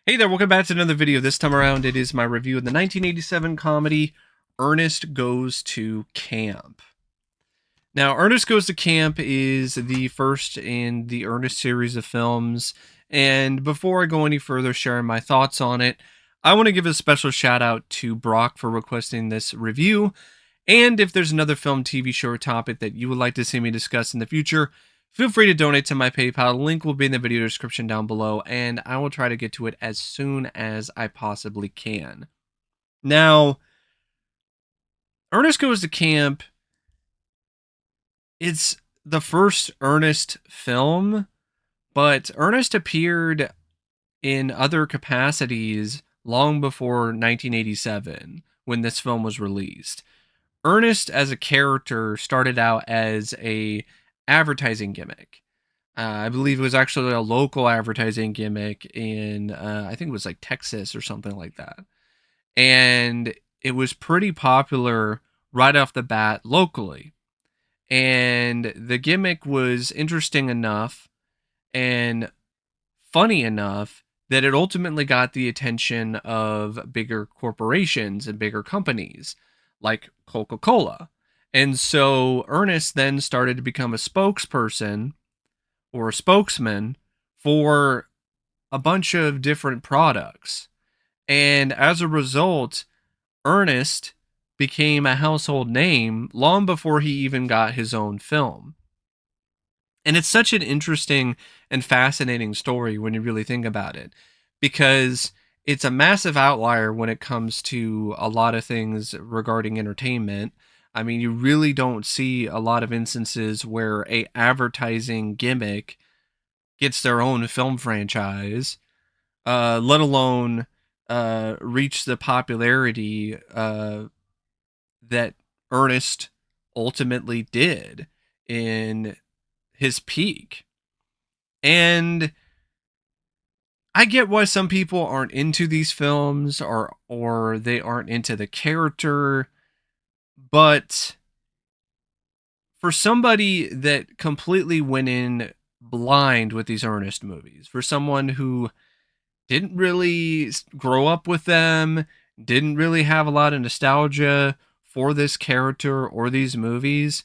Hey there, welcome back to another video. This time around, it is my review of the 1987 comedy Ernest Goes to Camp. Now, Ernest Goes to Camp is the first in the Ernest series of films, and before I go any further sharing my thoughts on it, I want to give a special shout out to Brock for requesting this review, and if there's another film, TV show, or topic that you would like to see me discuss in the future, feel free to donate to my PayPal. The link will be in the video description down below, and I will try to get to it as soon as I possibly can. Now, Ernest Goes to Camp, it's the first Ernest film, but Ernest appeared in other capacities long before 1987 when this film was released. Ernest as a character started out as a advertising gimmick. I believe it was actually a local advertising gimmick in, I think it was like Texas or something like that. And it was pretty popular right off the bat locally. And the gimmick was interesting enough and funny enough that it ultimately got the attention of bigger corporations and bigger companies like Coca-Cola. And so Ernest then started to become a spokesperson or a spokesman for a bunch of different products. And as a result, Ernest became a household name long before he even got his own film. And it's such an interesting and fascinating story when you really think about it, because it's a massive outlier when it comes to a lot of things regarding entertainment. I mean, you really don't see a lot of instances where a advertising gimmick gets their own film franchise, let alone reach the popularity that Ernest ultimately did in his peak. And I get why some people aren't into these films or they aren't into the character, but for somebody that completely went in blind with these Ernest movies, for someone who didn't really grow up with them, didn't really have a lot of nostalgia for this character or these movies,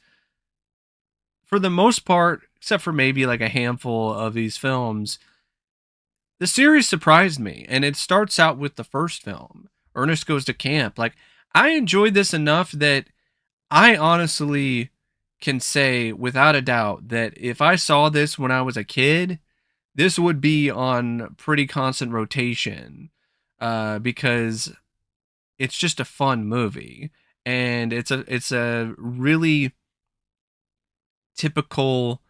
for the most part, except for maybe like a handful of these films, the series surprised me. And it starts out with the first film, Ernest Goes to Camp. Like, I enjoyed this enough that I honestly can say without a doubt that if I saw this when I was a kid, this would be on pretty constant rotation, because it's just a fun movie, and it's a really typical,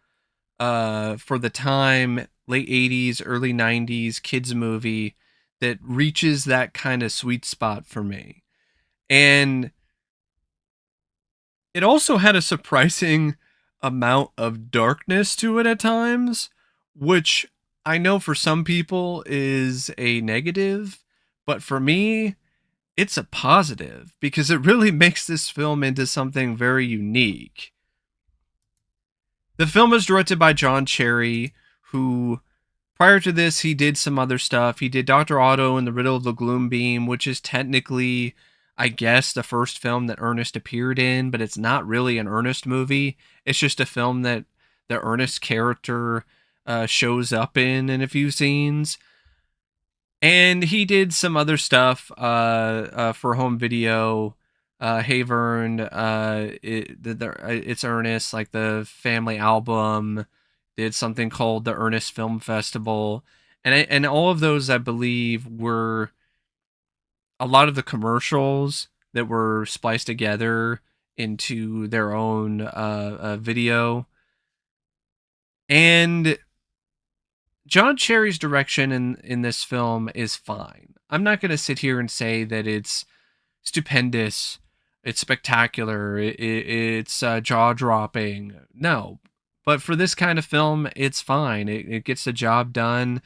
for the time, late 80s, early 90s kids movie that reaches that kind of sweet spot for me. And it also had a surprising amount of darkness to it at times, which I know for some people is a negative, but for me, it's a positive because it really makes this film into something very unique. The film was directed by John Cherry, who prior to this he did some other stuff. He did Dr. Otto and the Riddle of the Gloom Beam, which is technically, I guess, the first film that Ernest appeared in, but it's not really an Ernest movie. It's just a film that the Ernest character shows up in a few scenes. And he did some other stuff for home video. Hey Vern, it's Ernest, like the family album. Did something called the Ernest Film Festival, and all of those I believe were a lot of the commercials that were spliced together into their own video. And John Cherry's direction in this film is fine. I'm not going to sit here and say that it's stupendous, it's spectacular, it's jaw dropping. No, but for this kind of film, it's fine. It gets the job done.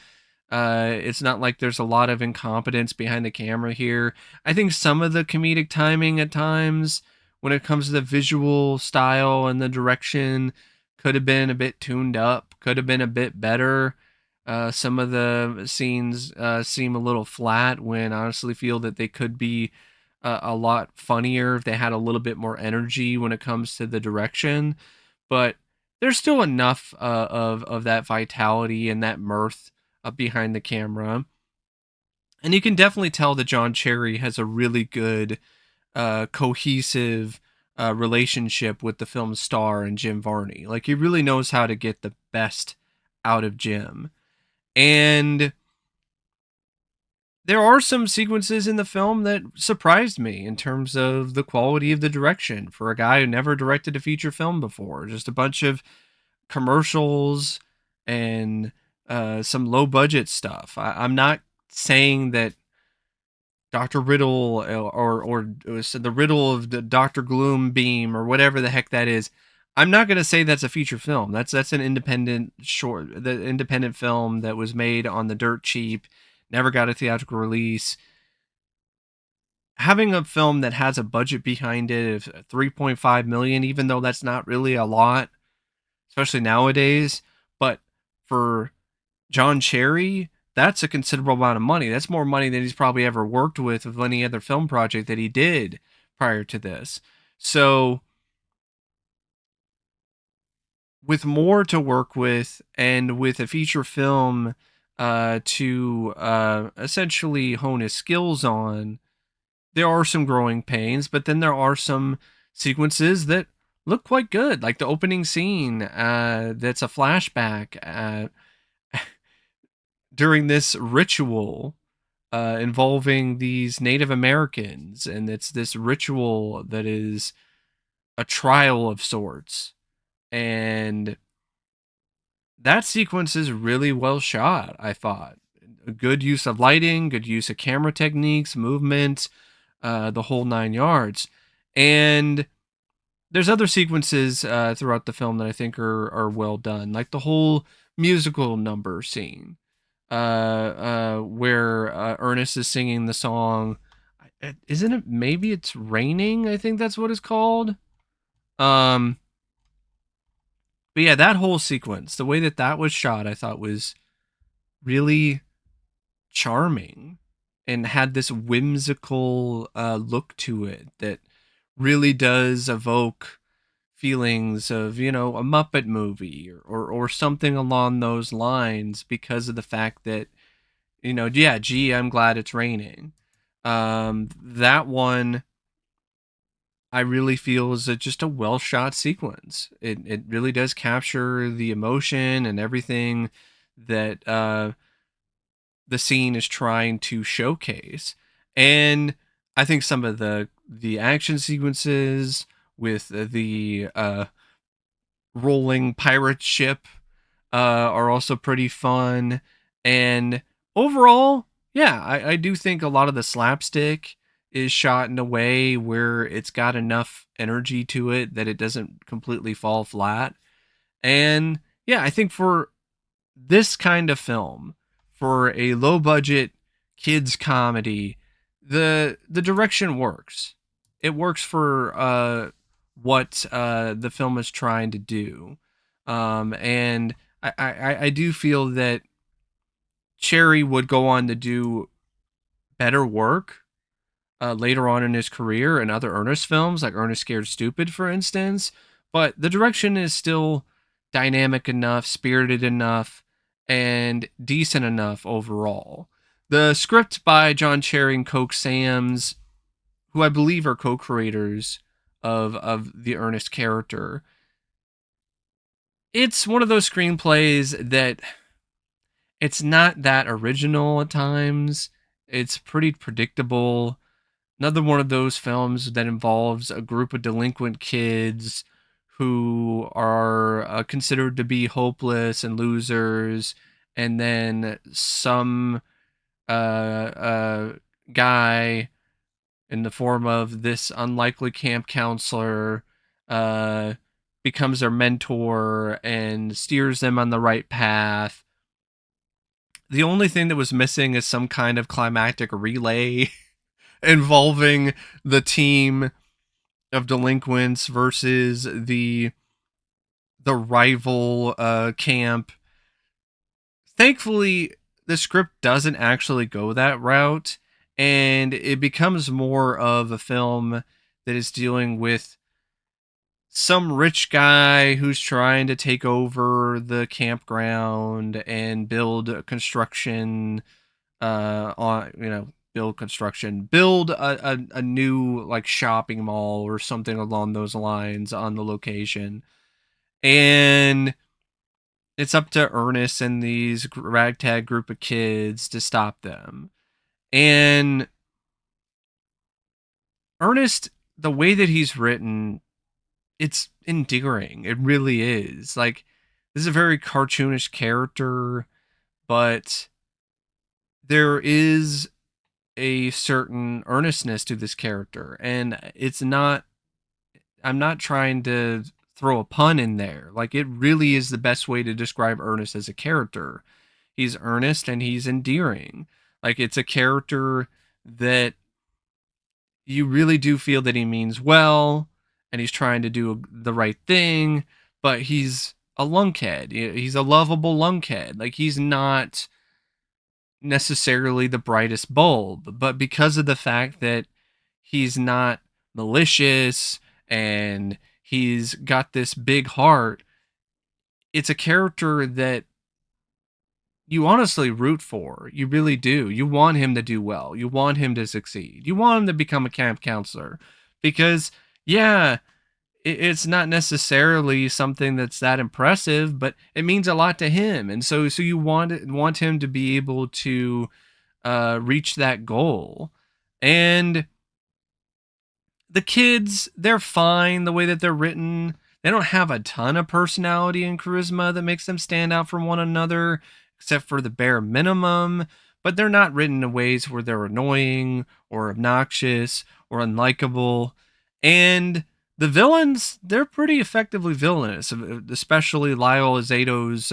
It's not like there's a lot of incompetence behind the camera here. I think some of the comedic timing at times, when it comes to the visual style and the direction, could have been a bit tuned up, could have been a bit better. Some of the scenes seem a little flat when I honestly feel that they could be a lot funnier if they had a little bit more energy when it comes to the direction. But there's still enough of that vitality and that mirth behind the camera. And you can definitely tell that John Cherry has a really good, cohesive relationship with the film's star and Jim Varney. Like, he really knows how to get the best out of Jim. And there are some sequences in the film that surprised me in terms of the quality of the direction for a guy who never directed a feature film before. Just a bunch of commercials and some low budget stuff. I'm not saying that Dr. Riddle or the Riddle of the Dr. Gloom Beam or whatever the heck that is. I'm not going to say that's a feature film. That's an independent the independent film that was made on the dirt cheap, never got a theatrical release. Having a film that has a budget behind it of 3.5 million, even though that's not really a lot, especially nowadays, but for John Cherry, that's a considerable amount of money. That's more money than he's probably ever worked with of any other film project that he did prior to this. So, with more to work with and with a feature film to essentially hone his skills on, there are some growing pains, but then there are some sequences that look quite good, like the opening scene that's a flashback during this ritual involving these Native Americans, and it's this ritual that is a trial of sorts. And that sequence is really well shot, I thought. A good use of lighting, good use of camera techniques, movement, the whole 9 yards. And there's other sequences throughout the film that I think are well done, like the whole musical number scene, where Ernest is singing the song. Isn't it? Maybe it's raining. I think that's what it's called. Um, but yeah, that whole sequence, the way that that was shot, I thought was really charming and had this whimsical look to it that really does evoke feelings of, a Muppet movie or something along those lines because of the fact that, yeah, gee, I'm glad it's raining. That one I really feel is just a well shot sequence. It really does capture the emotion and everything that the scene is trying to showcase. And I think some of the action sequences with the rolling pirate ship are also pretty fun. And overall, yeah, I do think a lot of the slapstick is shot in a way where it's got enough energy to it that it doesn't completely fall flat. And yeah, I think for this kind of film, for a low budget kids comedy, the direction works. It works for what the film is trying to do. And I do feel that Cherry would go on to do better work later on in his career in other Ernest films, like Ernest Scared Stupid, for instance. But the direction is still dynamic enough, spirited enough, and decent enough overall. The script by John Cherry and Coke Sams, who I believe are co-creators of the Ernest character, it's one of those screenplays that it's not that original at times. It's pretty predictable. Another one of those films that involves a group of delinquent kids who are considered to be hopeless and losers, and then some guy in the form of this unlikely camp counselor uh, becomes their mentor and steers them on the right path. The only thing that was missing is some kind of climactic relay involving the team of delinquents versus the rival camp. Thankfully, the script doesn't actually go that route, and it becomes more of a film that is dealing with some rich guy who's trying to take over the campground and build a construction on build construction, build a new like shopping mall or something along those lines on the location. And it's up to Ernest and these ragtag group of kids to stop them. And Ernest, the way that he's written, it's endearing. It really is. Like, this is a very cartoonish character, but there is a certain earnestness to this character. And it's not, I'm not trying to throw a pun in there. Like, it really is the best way to describe Ernest as a character. He's earnest and he's endearing. Like, it's a character that you really do feel that he means well and he's trying to do the right thing, but he's a lunkhead. He's a lovable lunkhead. Like, he's not necessarily the brightest bulb, but because of the fact that he's not malicious and he's got this big heart, it's a character that you honestly root for. You really do. You want him to do well. You want him to succeed. You want him to become a camp counselor because, yeah, it's not necessarily something that's that impressive, but it means a lot to him. And so you want him to be able to reach that goal. And the kids, they're fine the way that they're written. They don't have a ton of personality and charisma that makes them stand out from one another, except for the bare minimum. But they're not written in ways where they're annoying or obnoxious or unlikable. And the villains, they're pretty effectively villainous, especially Lyle Alzado's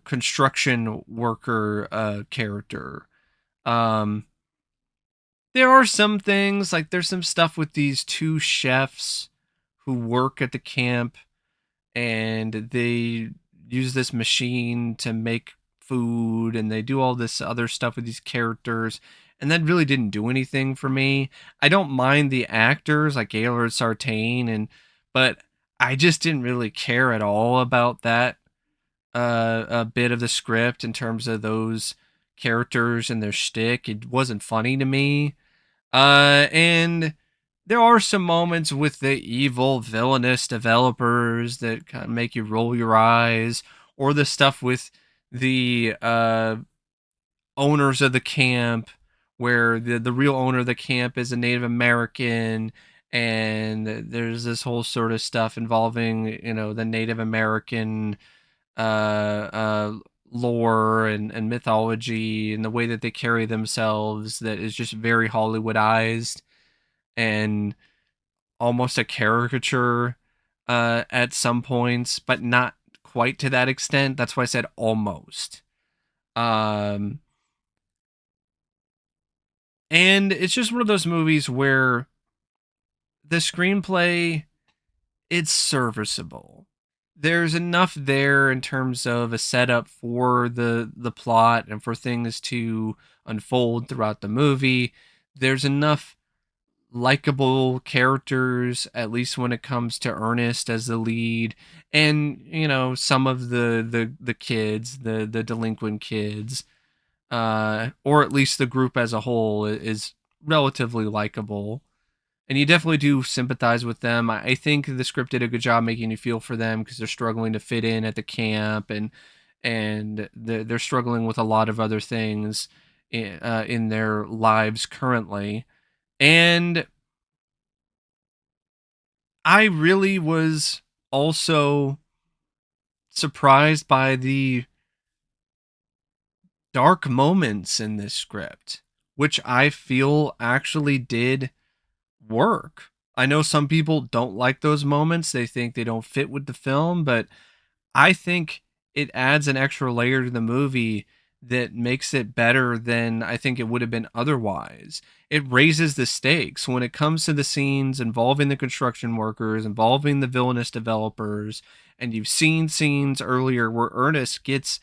construction worker character. Um, there are some things like there's some stuff with these two chefs who work at the camp and they use this machine to make food and they do all this other stuff with these characters, and that really didn't do anything for me. I don't mind the actors like Gailard, Sartain, and but I just didn't really care at all about that a bit of the script in terms of those characters and their shtick. It wasn't funny to me. And there are some moments with the evil, villainous developers that kind of make you roll your eyes, or the stuff with the owners of the camp, where the real owner of the camp is a Native American, and there's this whole sort of stuff involving the Native American lore and mythology and the way that they carry themselves that is just very Hollywoodized and almost a caricature at some points, but not quite to that extent. That's why I said almost. Um, and it's just one of those movies where the screenplay, it's serviceable. There's enough there in terms of a setup for the plot and for things to unfold throughout the movie. There's enough likable characters, at least when it comes to Ernest as the lead, and some of the kids, the delinquent kids, or at least the group as a whole is relatively likable, and you definitely do sympathize with them. I think the script did a good job making you feel for them because they're struggling to fit in at the camp, and they're struggling with a lot of other things in their lives currently. And I really was also surprised by the dark moments in this script, which I feel actually did work. I know some people don't like those moments. They think they don't fit with the film, but I think it adds an extra layer to the movie that makes it better than I think it would have been otherwise. It raises the stakes when it comes to the scenes involving the construction workers, involving the villainous developers, and you've seen scenes earlier where Ernest gets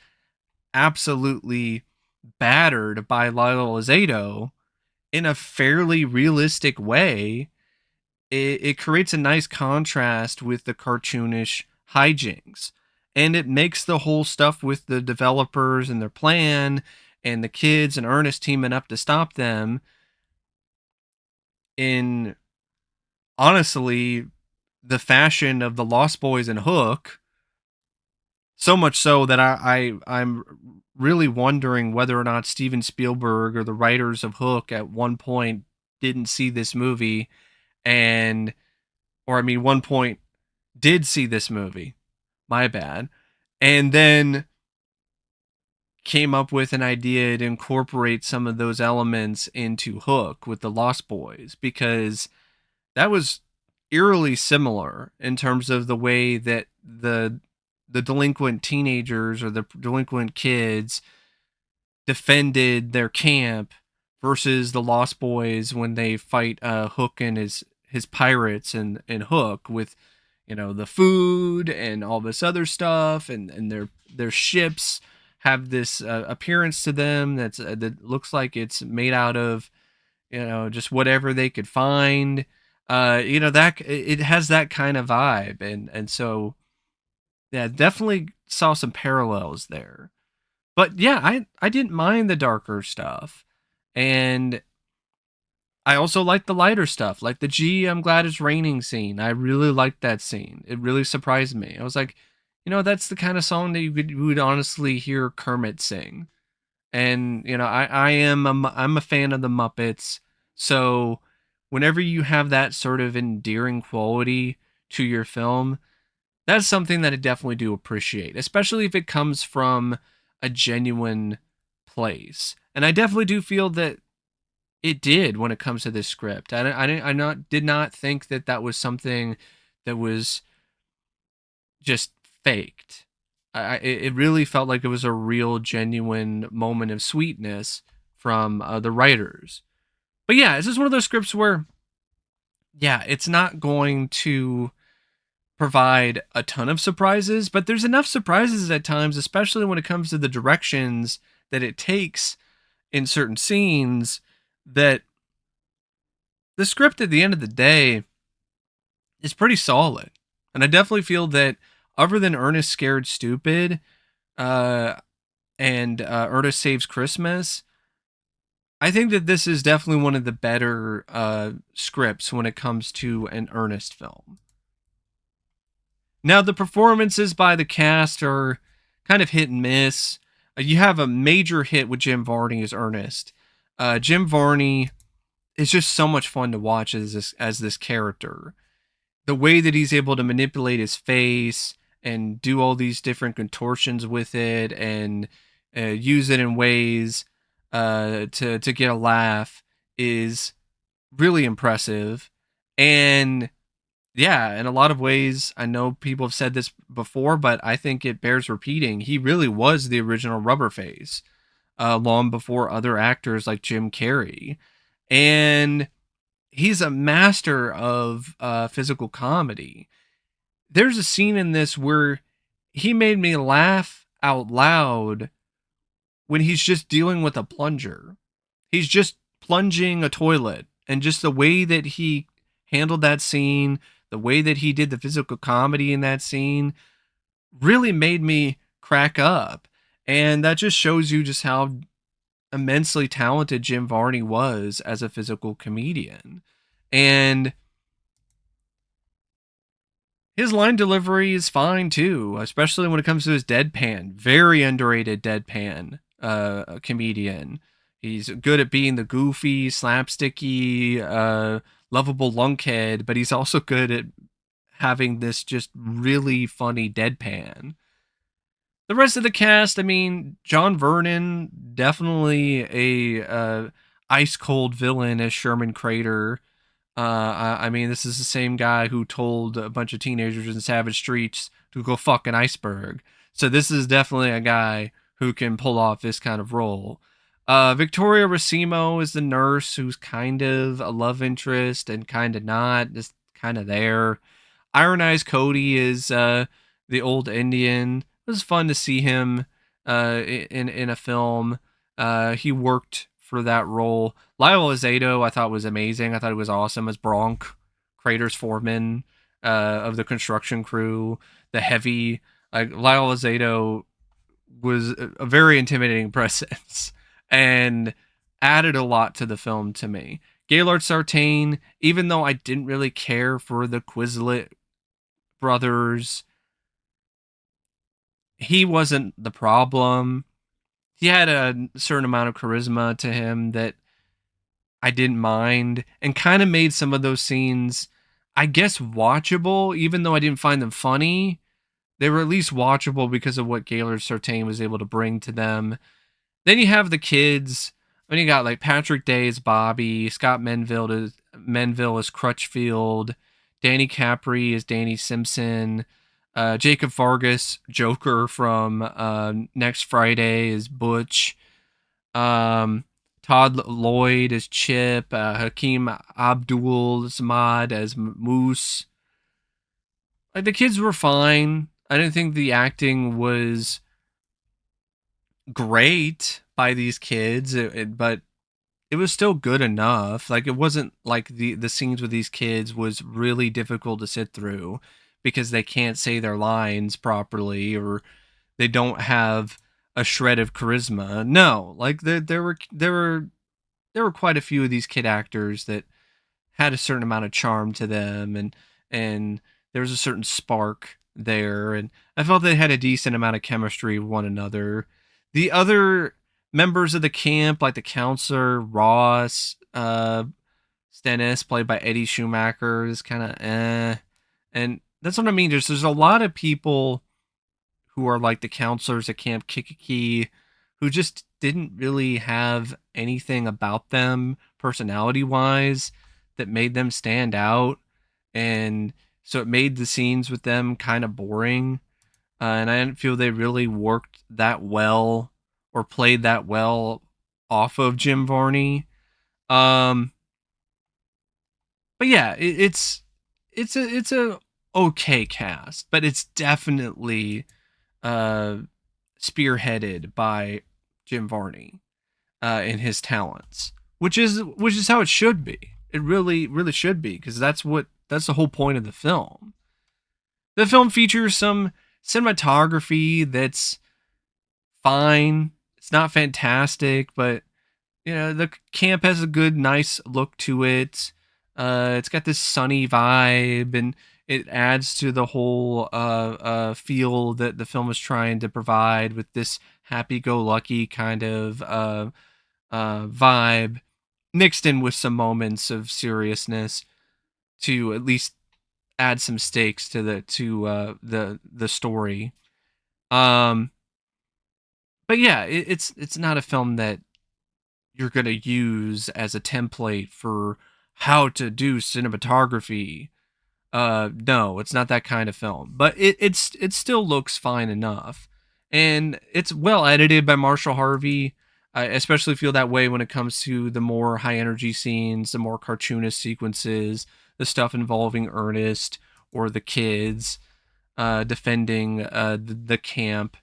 absolutely battered by Lyle Alzado in a fairly realistic way, it creates a nice contrast with the cartoonish hijinks. And it makes the whole stuff with the developers and their plan and the kids and Ernest teaming up to stop them in, honestly, the fashion of the Lost Boys and Hook. So much so that I'm really wondering whether or not Steven Spielberg or the writers of Hook at one point didn't see this movie and, or I mean, one point did see this movie. My bad. And then came up with an idea to incorporate some of those elements into Hook with the Lost Boys, because that was eerily similar in terms of the way that the delinquent teenagers or the delinquent kids defended their camp versus the Lost Boys when they fight Hook and his pirates and Hook with, you know, the food and all this other stuff, and their ships have this appearance to them that looks like it's made out of, you know, just whatever they could find. You know, that it has that kind of vibe, and so yeah, definitely saw some parallels there. But yeah, I didn't mind the darker stuff, and I also like the lighter stuff, like the "Gee, I'm glad it's raining" scene. I really liked that scene. It really surprised me. I was like, you know, that's the kind of song that you would honestly hear Kermit sing. And you know, I'm a fan of the Muppets, so whenever you have that sort of endearing quality to your film, that's something that I definitely do appreciate, especially if it comes from a genuine place. And I definitely do feel that it did when it comes to this script. Did not think that that was something that was just faked. It really felt like it was a real, genuine moment of sweetness from the writers. But yeah, this is one of those scripts where, yeah, it's not going to provide a ton of surprises, but there's enough surprises at times, especially when it comes to the directions that it takes in certain scenes, that the script at the end of the day is pretty solid. And I definitely feel that other than Ernest Scared Stupid uh, and Ernest Saves Christmas, I think that this is definitely one of the better scripts when it comes to an Ernest film. Now, the performances by the cast are kind of hit and miss. You have a major hit with Jim Varney as Ernest. Jim Varney is just so much fun to watch as this character. The way that he's able to manipulate his face and do all these different contortions with it, and use it in ways to get a laugh, is really impressive. And yeah, in a lot of ways, I know people have said this before, but I think it bears repeating. He really was the original Rubberface, long before other actors like Jim Carrey. And he's a master of physical comedy. There's a scene in this where he made me laugh out loud when he's just dealing with a plunger. He's just plunging a toilet, and just the way that he handled that scene, the way that he did the physical comedy in that scene, really made me crack up. And that just shows you just how immensely talented Jim Varney was as a physical comedian. And his line delivery is fine too, especially when it comes to his deadpan. Very underrated deadpan comedian. He's good at being the goofy, slapsticky, lovable lunkhead, but he's also good at having this just really funny deadpan. The rest of the cast, I mean, John Vernon, definitely a ice cold villain as Sherman Crater. I mean, this is the same guy who told a bunch of teenagers in Savage Streets to go fuck an iceberg. So this is definitely a guy who can pull off this kind of role. Victoria Racimo is the nurse who's kind of a love interest and kind of not, just kind of there. Iron Eyes Cody is the old Indian. It was fun to see him in a film. He worked for that role. Lyle Alzado, I thought was amazing. I thought it was awesome as Bronk, Crater's foreman of the construction crew. The heavy, like Lyle Alzado was a very intimidating presence and added a lot to the film to me. Gailard Sartain, even though I didn't really care for the Quizlet brothers, he wasn't the problem. He had a certain amount of charisma to him that I didn't mind and kind of made some of those scenes, I guess, watchable, even though I didn't find them funny. They were at least watchable because of what Gaylord Sartain was able to bring to them. Then you have the kids. Then you got like Patrick Day as Bobby, Scott Menville as Crutchfield, Danny Capri as Danny Simpson, Jacob Vargas, Joker from Next Friday is Butch, Todd Lloyd as Chip, Hakim Abdulsamad as Moose. Like the kids were fine. I didn't think the acting was great by these kids, but it was still good enough. Like it wasn't like the scenes with these kids was really difficult to sit through because they can't say their lines properly or they don't have a shred of charisma. No, like there were quite a few of these kid actors that had a certain amount of charm to them and there was a certain spark there and I felt they had a decent amount of chemistry with one another. The other members of the camp, like the counselor, Ross, Stennis, played by Eddie Schumacher, is kind of and that's what I mean. There's a lot of people who are like the counselors at Camp Kikiki who just didn't really have anything about them personality wise that made them stand out. And so it made the scenes with them kind of boring. And I didn't feel they really worked that well or played that well off of Jim Varney. Um, but yeah, it's a okay cast, but it's definitely uh, spearheaded by Jim Varney in his talents, which is how it should be. It really should be because that's the whole point of the film. The film features some cinematography that's fine. It's not fantastic, but the camp has a good, nice look to it. It's got this sunny vibe, and it adds to the whole feel that the film is trying to provide with this happy-go-lucky kind of vibe, mixed in with some moments of seriousness to at least add some stakes to the story. Um, but yeah, it's not a film that you're going to use as a template for how to do cinematography. No, it's not that kind of film, but it still looks fine enough, and it's well edited by Marshall Harvey. I especially feel that way when it comes to the more high energy scenes, the more cartoonist sequences, the stuff involving Ernest or the kids defending the camp,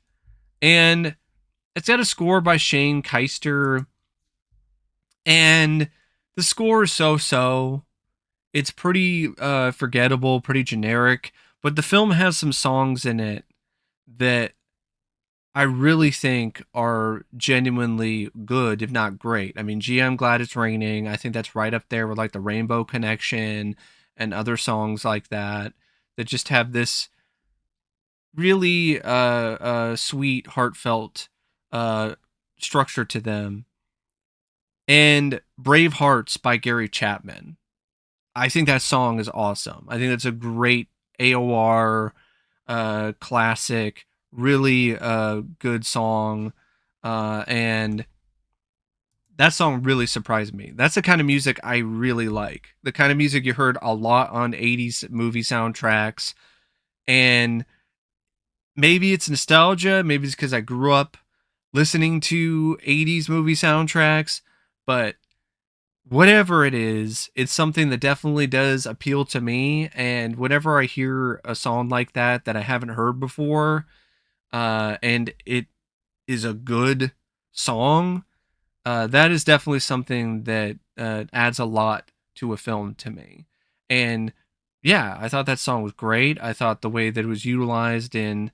and it's got a score by Shane Keister, and the score is so. It's pretty forgettable, pretty generic, but the film has some songs in it that I really think are genuinely good, if not great. I mean, Gee, I'm Glad It's Raining. I think that's right up there with like the Rainbow Connection and other songs like that that just have this really sweet, heartfelt structure to them. And Brave Hearts by Gary Chapman. I think that song is awesome. I think that's a great AOR classic, really good song. And that song really surprised me. That's the kind of music I really like. The kind of music you heard a lot on 80s movie soundtracks. And maybe it's nostalgia. Maybe it's because I grew up listening to 80s movie soundtracks. But whatever it is, it's something that definitely does appeal to me. And whenever I hear a song like that I haven't heard before, and it is a good song, that is definitely something that adds a lot to a film to me. And yeah, I thought that song was great. I thought the way that it was utilized in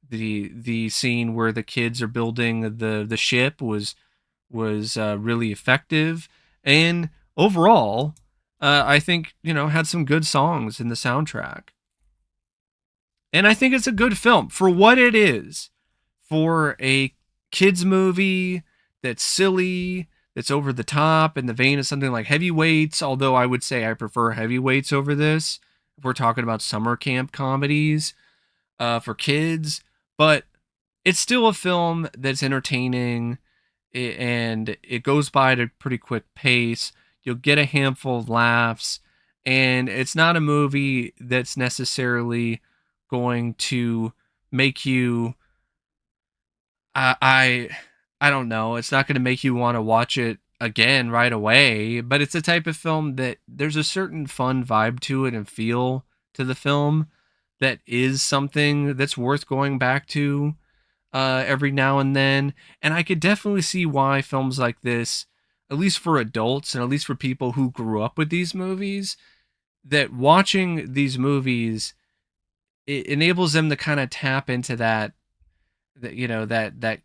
the scene where the kids are building the ship was really effective. And overall, I think had some good songs in the soundtrack. And I think it's a good film for what it is. For a kids movie that's silly, that's over the top in the vein of something like Heavyweights, although I would say I prefer Heavyweights over this if we're talking about summer camp comedies for kids. But it's still a film that's entertaining, and it goes by at a pretty quick pace. You'll get a handful of laughs, and it's not a movie that's necessarily going to make you I I don't know. It's not going to make you want to watch it again right away, but it's a type of film that there's a certain fun vibe to it and feel to the film that is something that's worth going back to every now and then. And I could definitely see why films like this, at least for adults and at least for people who grew up with these movies, that watching these movies, it enables them to kind of tap into that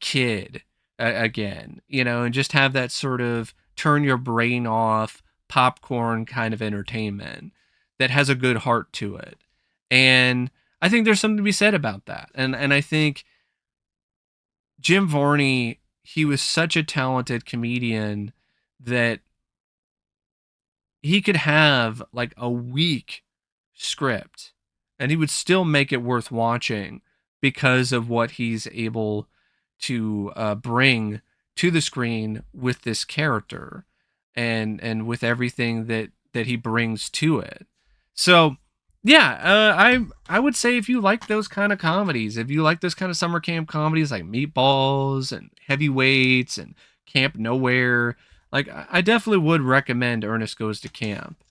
kid again, and just have that sort of turn your brain off popcorn kind of entertainment that has a good heart to it. And I think there's something to be said about that. And I think Jim Varney, he was such a talented comedian that he could have like a weak script and he would still make it worth watching because of what he's able to bring to the screen with this character and with everything that he brings to it. So yeah, I would say if you like those kind of comedies, if you like those kind of summer camp comedies like Meatballs and Heavyweights and Camp Nowhere, like I definitely would recommend Ernest Goes to Camp.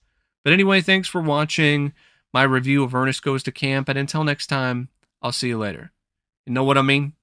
But anyway, thanks for watching my review of Ernest Goes to Camp, and until next time, I'll see you later. You know what I mean?